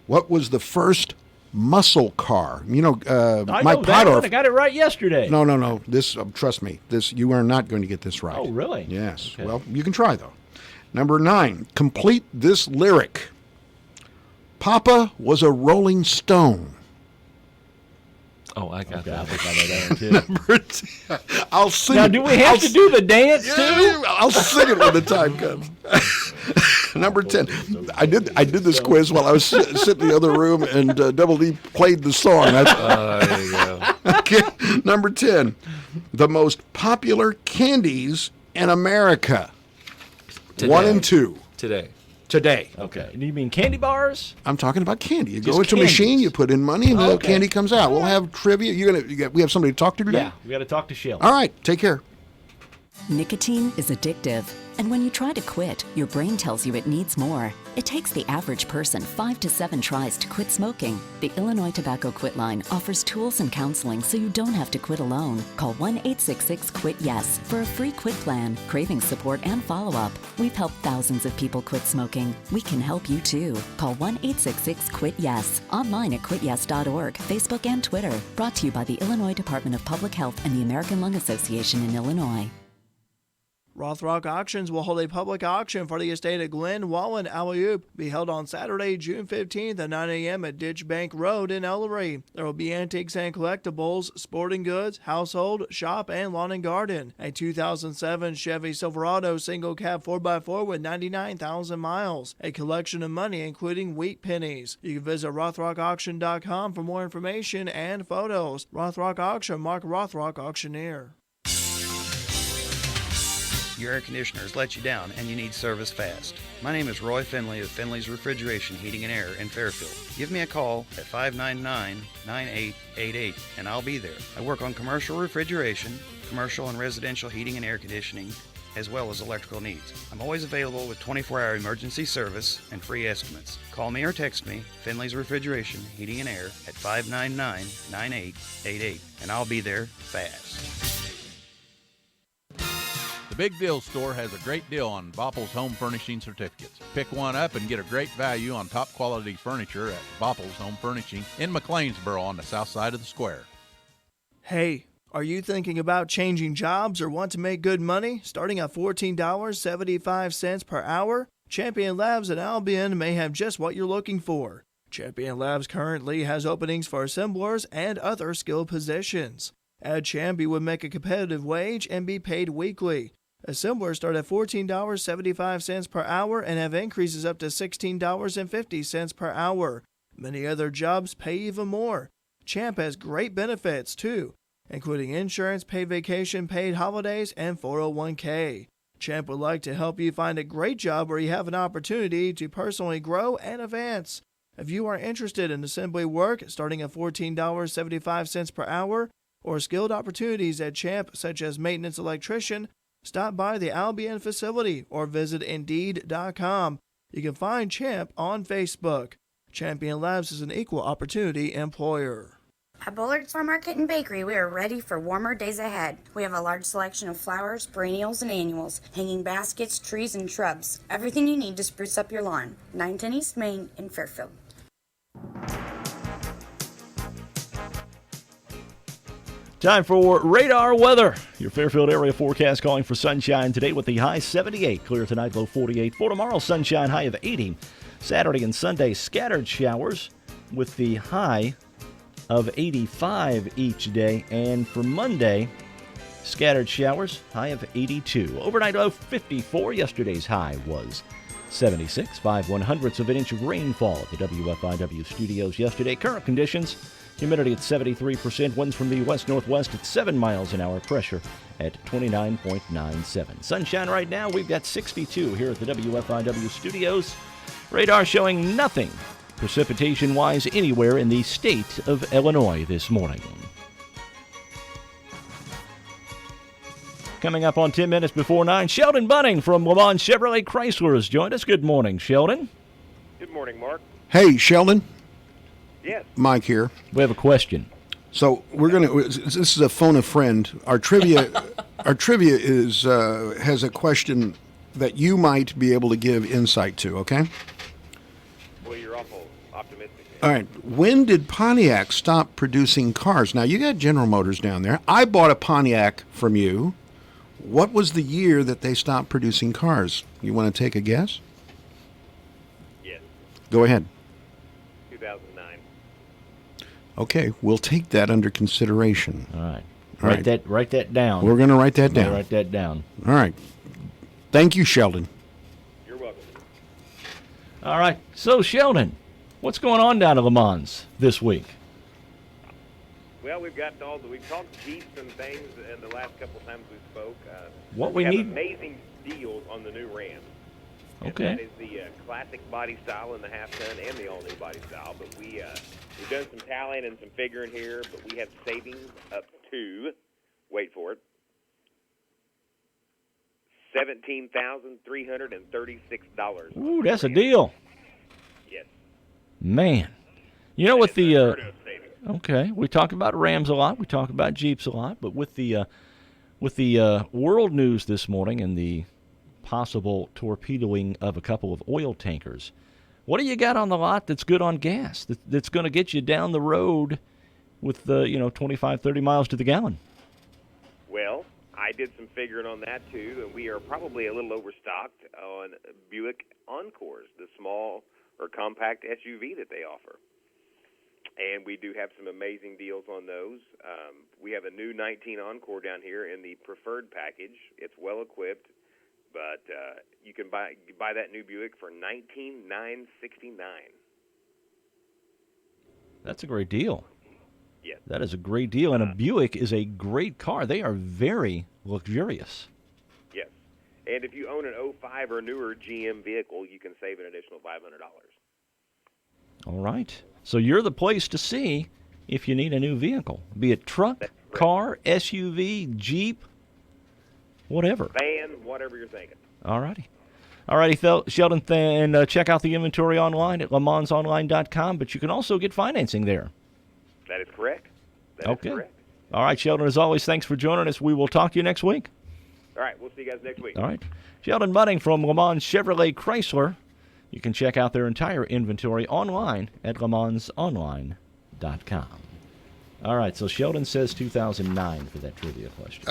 What was the first muscle car? I know Mike that one. I Podorf. got it right yesterday. No. This, trust me. You are not going to get this right. Oh, really? Yes. Okay. Well, you can try though. Number 9. Complete this lyric. Papa was a Rolling Stone. Oh, I got that. I think I know that one too. Number 10. I'll sing Now, it. do we have to do the dance too? I'll sing it when the time comes. Number 10. I did this quiz while I was sitting in the other room, and Double D played the song. There you go. Okay. Number 10. The most popular candies in America. Today. 1 and 2. Today. Okay. Do you mean candy bars? I'm talking about candy. You Just go into a candies. machine, you put in money, and the Okay. candy comes out. We'll have trivia. We have somebody to talk to today? Yeah. We got to talk to Shell. All right. Take care. Nicotine is addictive. And when you try to quit, your brain tells you it needs more. It takes the average person 5 to 7 tries to quit smoking. The Illinois Tobacco Quit Line offers tools and counseling so you don't have to quit alone. Call 1-866-QUIT-YES for a free quit plan, craving support, and follow-up. We've helped thousands of people quit smoking. We can help you too. Call 1-866-QUIT-YES. Online at quityes.org, Facebook and Twitter. Brought to you by the Illinois Department of Public Health and the American Lung Association in Illinois. Rothrock Auctions will hold a public auction for the estate of Glenn Wallen Alley-Oop, be held on Saturday, June 15th at 9 a.m. at Ditch Bank Road in Ellery. There will be antiques and collectibles, sporting goods, household, shop, and lawn and garden. A 2007 Chevy Silverado single cab 4x4 with 99,000 miles. A collection of money including wheat pennies. You can visit rothrockauction.com for more information and photos. Rothrock Auction, Mark Rothrock, auctioneer. Your air conditioners let you down and you need service fast. My name is Roy Finley of Finley's Refrigeration, Heating and Air in Fairfield. Give me a call at 599-9888 and I'll be there. I work on commercial refrigeration, commercial and residential heating and air conditioning, as well as electrical needs. I'm always available with 24-hour emergency service and free estimates. Call me or text me, Finley's Refrigeration, Heating and Air at 599-9888 and I'll be there fast. The Big Deal Store has a great deal on Bopple's Home Furnishing certificates. Pick one up and get a great value on top quality furniture at Bopple's Home Furnishing in McLeansboro on the south side of the square. Hey, are you thinking about changing jobs or want to make good money? Starting at $14.75 per hour, Champion Labs in Albion may have just what you're looking for. Champion Labs currently has openings for assemblers and other skilled positions. At Champ, you would make a competitive wage and be paid weekly. Assemblers start at $14.75 per hour and have increases up to $16.50 per hour. Many other jobs pay even more. Champ has great benefits, too, including insurance, paid vacation, paid holidays, and 401k. Champ would like to help you find a great job where you have an opportunity to personally grow and advance. If you are interested in assembly work starting at $14.75 per hour or skilled opportunities at Champ such as maintenance electrician, stop by the Albion facility or visit Indeed.com. You can find Champ on Facebook. Champion Labs is an equal opportunity employer. At Bullard's Farm Market and Bakery, we are ready for warmer days ahead. We have a large selection of flowers, perennials, and annuals, hanging baskets, trees, and shrubs. Everything you need to spruce up your lawn. 910 East Main in Fairfield. Time for radar weather. Your Fairfield area forecast calling for sunshine today with the high 78. Clear tonight, low 48. For tomorrow, sunshine, high of 80. Saturday and Sunday, scattered showers with the high of 85 each day. And for Monday, scattered showers, high of 82. Overnight low 54. Yesterday's high was 76. 5/100ths of an inch of rainfall at the WFIW studios yesterday. Current conditions. Humidity at 73%, winds from the west-northwest at 7 miles an hour, pressure at 29.97. Sunshine right now, we've got 62 here at the WFIW studios. Radar showing nothing precipitation-wise anywhere in the state of Illinois this morning. Coming up on 10 minutes before 9, Sheldon Bunning from Le Mans Chevrolet Chrysler has joined us. Good morning, Sheldon. Good morning, Mark. Hey, Sheldon. Yes. Mike here. We have a question. So we're gonna. This is a phone a friend. Our trivia, is has a question that you might be able to give insight to. Okay. Well, you're awful optimistic. All right. When did Pontiac stop producing cars? Now you got General Motors down there. I bought a Pontiac from you. What was the year that they stopped producing cars? You want to take a guess? Yes. Go ahead. 2009. Okay, we'll take that under consideration. All right. All right. Write that down. We're going to write that down. Write that down. All right. Thank you, Sheldon. You're welcome. All right. So, Sheldon, what's going on down at Le Mans this week? Well, we've talked Jeeps and things in the last couple of times we spoke. What we we have need- amazing deals on the new Ram. Okay. And that is the classic body style in the half-ton and the all-new body style. But we've done some tallying and some figuring here, but we have savings up to, wait for it, $17,336. Ooh, that's a deal. Yes. Man. You know, with the okay, we talk about Rams a lot, we talk about Jeeps a lot, but with the world news this morning and the possible torpedoing of a couple of oil tankers, what do you got on the lot that's good on gas, that's going to get you down the road with 25, 30 miles to the gallon? Well, I did some figuring on that too, and we are probably a little overstocked on Buick Encores, the small or compact SUV that they offer. And we do have some amazing deals on those. We have a new 19 Encore down here in the preferred package. It's well equipped, but you can buy that new Buick for $19,969. That's a great deal. Yes. That is a great deal, and a Buick is a great car. They are very luxurious. Yes. And if you own an 05 or newer GM vehicle, you can save an additional $500. All right. So you're the place to see if you need a new vehicle, be it truck, car, SUV, Jeep, whatever. Van, whatever you're thinking. All righty. All righty, Sheldon, and check out the inventory online at LeMansOnline.com, but you can also get financing there. That is correct. That Okay. is correct. All right, Sheldon, as always, thanks for joining us. We will talk to you next week. All right, we'll see you guys next week. All right. Sheldon Budding from Le Mans Chevrolet Chrysler. You can check out their entire inventory online at LeMansOnline.com. All right, so Sheldon says 2009 for that trivia question.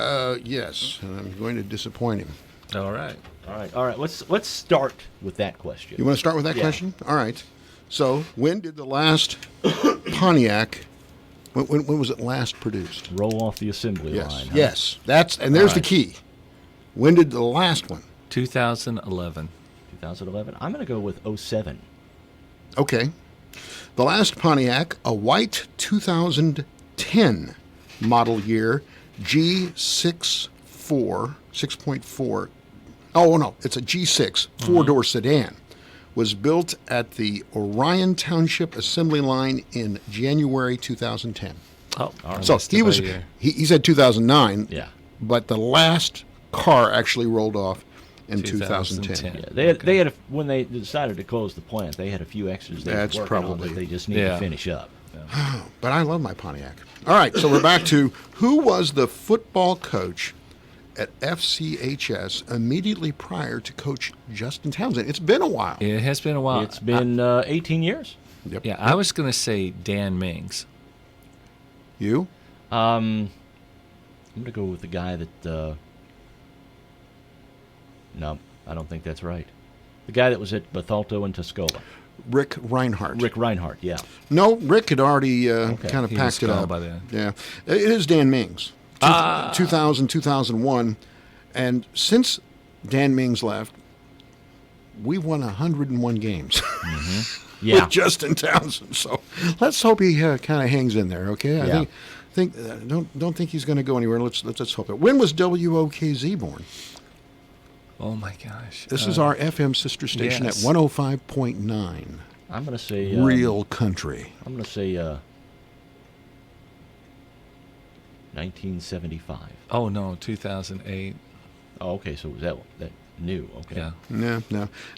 Yes, and I'm going to disappoint him. All right. All right. Let's start with that question. You want to start with that Yeah. question? All right. So, when did the last Pontiac? When was it last produced? Roll off the assembly Yes. line. Yes. There's the right. key. When did the last one? 2011. 2011. I'm going to go with 07. Okay. The last Pontiac, a white 2010 model year G64, 6.4. Oh, no, it's a G6 four-door sedan. Was built at the Orion Township Assembly Line in January 2010. Oh, all right. So he said 2009. Yeah. But the last car actually rolled off in 2010. Yeah, they had when they decided to close the plant, they had a few extras they That's were working on probably- that they just need to finish up. But I love my Pontiac. All right, so we're back to who was the football coach at FCHS immediately prior to Coach Justin Townsend? It's been a while. It has been a while. It's been 18 years. Yep. Yeah, I was going to say Dan Mings. You? I'm going to go with the guy that. No, I don't think that's right. The guy that was at Bethalto and Tuscola. Rick Reinhardt. Rick Reinhardt, yeah. No, Rick had already kind of He packed was it gone up. by then. Yeah. It is Dan Mings. 2000, 2001. And since Dan Mings left, we won 101 games Yeah. with Justin Townsend. So let's hope he kind of hangs in there, okay? I think don't think he's going to go anywhere. Let's hope it. When was WOKZ born? Oh, my gosh. This is our FM sister station yes. at 105.9. I'm going to say Real country. I'm going to say 1975. Oh, no, 2008. Oh, okay, so was that new? Okay. Yeah. No.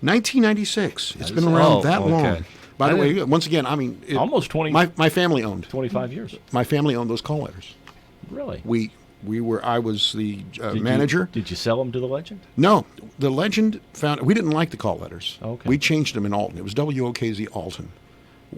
1996. It's been is- around Oh, that okay. long. By the way, once again, I mean, Almost 20. My family owned. 25 years. My family owned those call letters. Really? I was the Did manager. Did you sell them to the Legend? No, the Legend found we didn't like the call letters. Okay. We changed them in Alton. It was WOKZ Alton.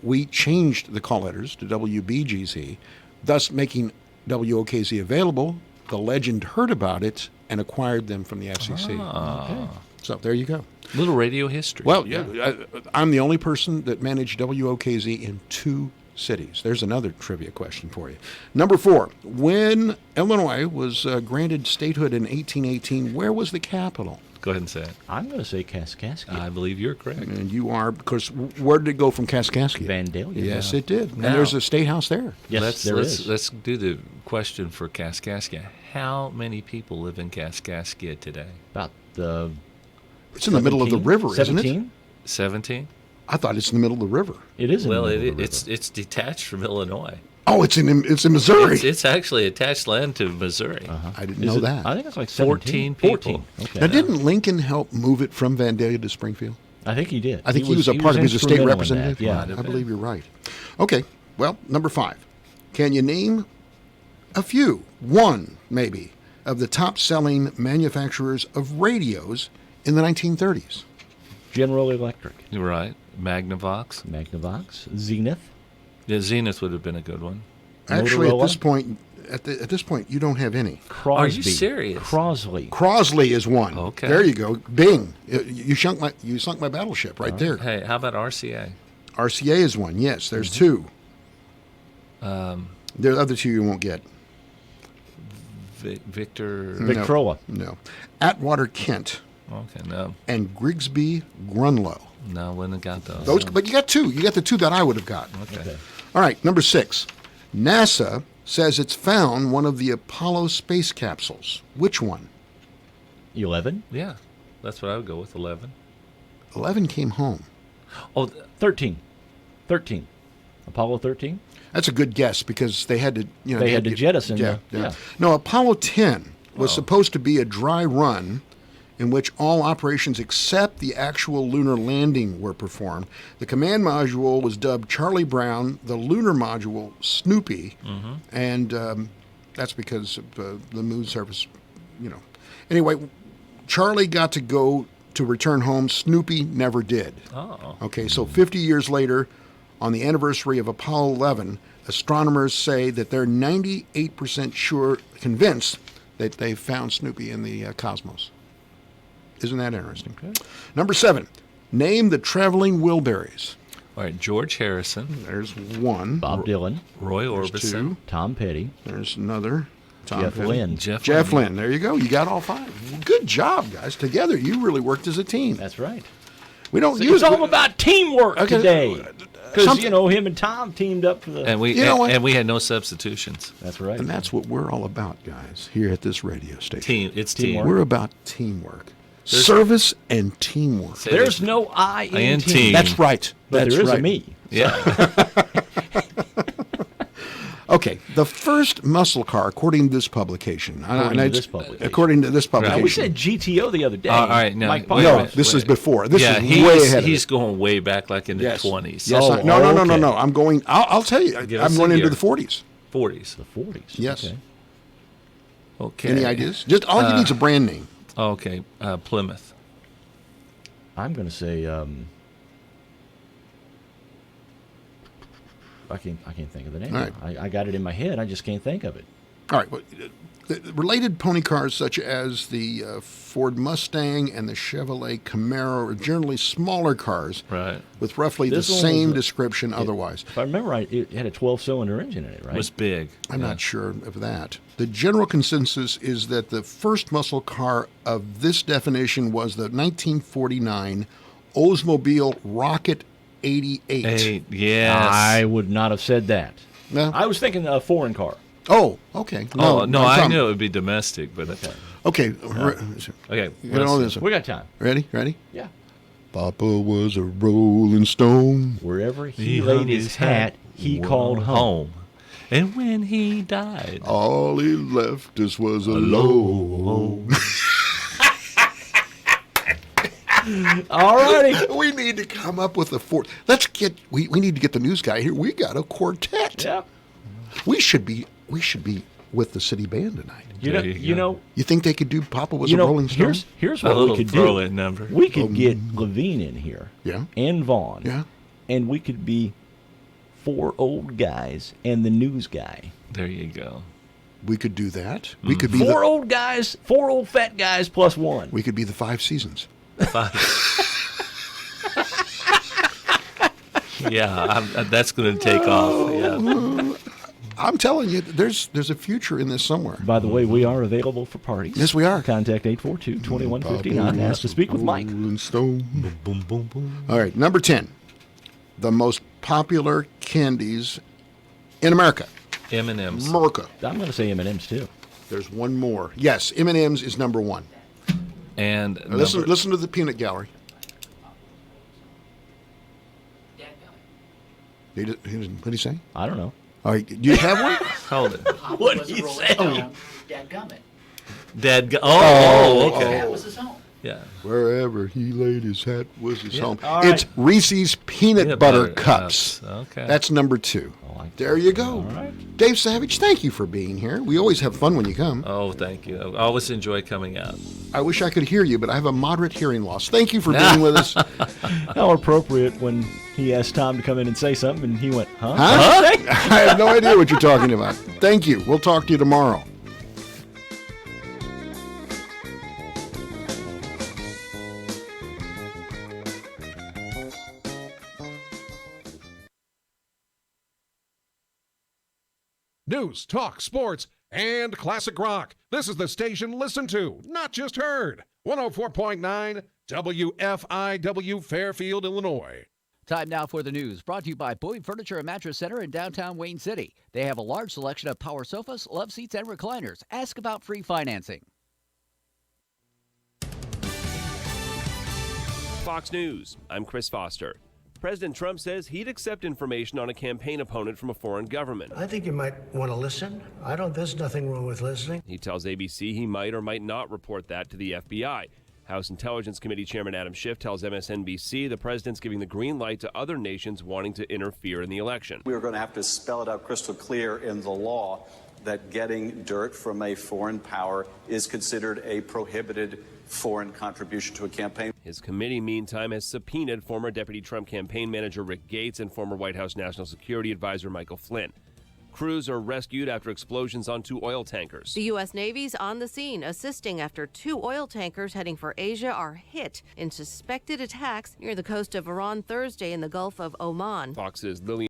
We changed the call letters to WBGZ, thus making WOKZ available. The Legend heard about it and acquired them from the FCC. Ah. So there you go. Little radio history. Well, yeah, I'm the only person that managed WOKZ in 2 cities. There's another trivia question for you. Number 4, when Illinois was granted statehood in 1818, where was the capital? Go ahead and say it. I'm going to say Kaskaskia. I believe you're correct. And you are, because where did it go from Kaskaskia? Vandalia. Yes, it did. Now- And there's a state house there. Yes, there is. Let's do the question for Kaskaskia. How many people live in Kaskaskia today? About It's in the middle of the river, 17? isn't it? 17? I thought it's in the middle of the river. It is in Well, the middle of the it's detached from Illinois. Oh, it's in Missouri. It's actually attached land to Missouri. I didn't know that. I think it's like 14 people. people. Now, didn't Lincoln help move it from Vandalia to Springfield? I think he did. I think he was a part of his state instrumental in representative. that, yeah. I believe you're right. Okay, well, number 5. Can you name a few, one maybe, of the top-selling manufacturers of radios in the 1930s? General Electric. You're right. Magnavox. Zenith. Yeah, Zenith would have been a good one. Actually, Motorola? at this point, you don't have any. Crosby. Are you serious? Crosley is one. Okay. There you go. Bing. You sunk my battleship right there. Hey, how about RCA? RCA is one. Yes, there's two. There are other two you won't get. Victrola. No. Atwater Kent. Okay, no. And Grigsby Grunlow. No, wouldn't have got those. But you got two. You got the two that I would have gotten. Okay. All right, number 6. NASA says it's found one of the Apollo space capsules. Which one? 11? Yeah, that's what I would go with, 11. 11 came home. Oh, 13. Apollo 13? That's a good guess because they had to, They had to jettison Yeah, the- yeah. No, Apollo 10 was supposed to be a dry run in which all operations except the actual lunar landing were performed. The command module was dubbed Charlie Brown, the lunar module Snoopy, and that's because of the moon surface, Anyway, Charlie got to go to return home. Snoopy never did. Oh. Okay, so 50 years later, on the anniversary of Apollo 11, astronomers say that they're 98% convinced that they found Snoopy in the cosmos. Isn't that interesting? Okay. Number 7, name the traveling Wilburys. All right, George Harrison. There's one. Bob Dylan. Roy There's Orbison. two. Tom Petty. There's another. Tom Jeff Petty. Lynne. Jeff Lynne. There you go. You got all 5. Good job, guys. Together, you really worked as a team. That's right. We don't It's all about teamwork Okay. today. Because, Something- him and Tom teamed up for the... And we You know what? and we had no substitutions. That's right. And that's what we're all about, guys, here at this radio station. It's teamwork. We're about teamwork. Service and teamwork. There's no I in team. That's right. But That's there is right. a me. Yeah. Okay, the first muscle car, according to this publication. According to this publication. According to this publication. Now, we said GTO the other day. All right, now, Mike wait a Potter. No, this is before. This is he's, way ahead of He's it. going way back, like in the 20s. Yes, Oh, no. I'm going. I'll tell you. Give I'm us a going into year. the 40s. 40s. The 40s. Yes. Okay. Okay. Any ideas? Just all you need is a brand name. Okay, Plymouth. I'm going to say... I can't think of the name. All right. I got it in my head. I just can't think of it. All right. Well, the related pony cars, such as the Ford Mustang and the Chevrolet Camaro, are generally smaller cars, right, with roughly This the one same was description otherwise. If I remember right, it had a 12-cylinder engine in it, right? It was big. I'm not sure of that. The general consensus is that the first muscle car of this definition was the 1949 Oldsmobile Rocket 88. Yes. I would not have said that. No? I was thinking a foreign car. Oh, okay. No, No I problem. knew it would be domestic, but Okay. okay. Get all this. We got time. Ready? Yeah. Papa was a rolling stone. Wherever he laid his hat, he called home. And when he died, all he left us was alone. All righty. We need to come up with a fourth. We need to get the news guy here. We got a quartet. Yeah. We should be with the city band tonight. You know. You think they could do Papa was a Rolling Stone? Here's a what we little could throw-in do. number. We could get Levine in here. Yeah. And Vaughn. Yeah. And we could be 4 old guys and the news guy. There you go. We could do that. We could be 4 old guys, 4 old fat guys plus 1. We could be the 5 seasons. Yeah, that's going to take off. Yeah. I'm telling you, there's a future in this somewhere. By the way, we are available for parties. Yes, we are. Contact 842-2159. Ask to speak with Mike. Rolling Stone. Boom, boom, boom. All right, number 10. The most popular candies in America. M&M's. America. I'm going to say M&M's too. There's one more. Yes, M&M's is number 1. And Now listen to the peanut gallery. What did he say? I don't know. All right, do you have one? Hold it. What did he say? Dadgummit. Okay. That was his home. Yeah. Wherever he laid his hat was his home. All right. It's Reese's Peanut Butter Cups. Okay. That's number 2. There you go. All right. Dave Savage, thank you for being here. We always have fun when you come. Oh, thank you. I always enjoy coming out. I wish I could hear you, but I have a moderate hearing loss. Thank you for being with us. How appropriate when he asked Tom to come in and say something, and he went, huh? I have no idea what you're talking about. Thank you. We'll talk to you tomorrow. News, talk, sports, and classic rock. This is the station listened to, not just heard. 104.9 WFIW Fairfield, Illinois. Time now for the news, brought to you by Boyd Furniture and Mattress Center in downtown Wayne City. They have a large selection of power sofas, love seats, and recliners. Ask about free financing. Fox News, I'm Chris Foster. President Trump says he'd accept information on a campaign opponent from a foreign government. I think you might want to listen. There's nothing wrong with listening. He tells ABC he might or might not report that to the FBI. House Intelligence Committee Chairman Adam Schiff tells MSNBC the president's giving the green light to other nations wanting to interfere in the election. We are going to have to spell it out crystal clear in the law that getting dirt from a foreign power is considered a prohibited foreign contribution to a campaign. His committee, meantime, has subpoenaed former Deputy Trump campaign manager Rick Gates and former White House National Security Advisor Michael Flynn. Crews are rescued after explosions on 2 oil tankers. The U.S. Navy's on the scene, assisting after 2 oil tankers heading for Asia are hit in suspected attacks near the coast of Iran Thursday in the Gulf of Oman. Fox's Lillian